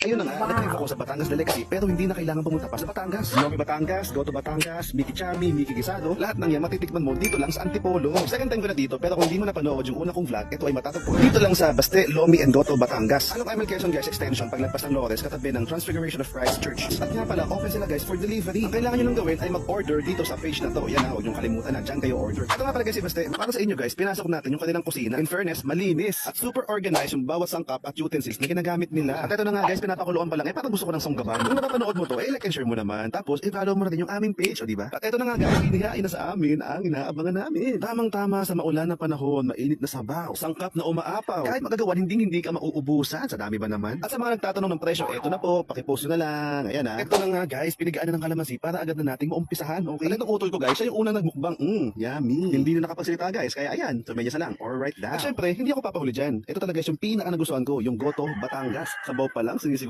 Ayun na nga, nag-drive ako sa Batangas Delicacy pero hindi na kailangan pumunta pa sa Batangas. Lomi Batangas, Goto Batangas, Miki Chami, Miki Gisado, lahat ng yan matitikman mo dito lang sa Antipolo. Second time ko na dito pero kung hindi mo napanood yung una kong vlog, ito ay matatagpuan dito lang sa Baste, Lomi and Goto Batangas. Along ML Quezon guys, extension paglagpas ng Lores katabi ng Transfiguration of Christ Church. At nga pala, open sila guys for delivery. Ang kailangan nyo lang gawin ay mag-order dito sa page na to. Yan ha, huwag nyo kalimutan na dyan kayo order. Ito nga pala guys si Baste, para sa inyo guys, pinasok natin yung kanilang kusina. In fairness, malinis at super organized yung bawat sangkap at utensils na ginagamit nila. At ito na nga guys, pinapakuluan pa lang. Parang gusto ko ng songgaban. Kung napapanood mo to, like and share mo naman. Tapos, i-follow mo na din yung aming page, o diba? At ito na nga guys, inihain na sa amin ang inaabangan namin. Tamang-tama sa maulan na panahon, mainit na sabaw, sangkap na umaapaw. Kahit magagawan, hindi ka mauubusan. Sa dami ba naman? At sa mga nagtatanong ng presyo, ito na po, pakipost nyo na lang. Ayan ha. Ito na nga guys, pinigaan na ng kalamansi para agad na nating maumpisahan, okay? At itong utol ko guys, siya yung unang nagmukbang. Yummy. Hindi na nakapagsalita guys, kaya ayan, sumenya sa lang. Alright daw. At syempre, hindi ako papahuli dyan. Ito talaga guys, yung pinaka nagustuhan ko, yung Goto Batangas. Sabaw pa lang, sinisip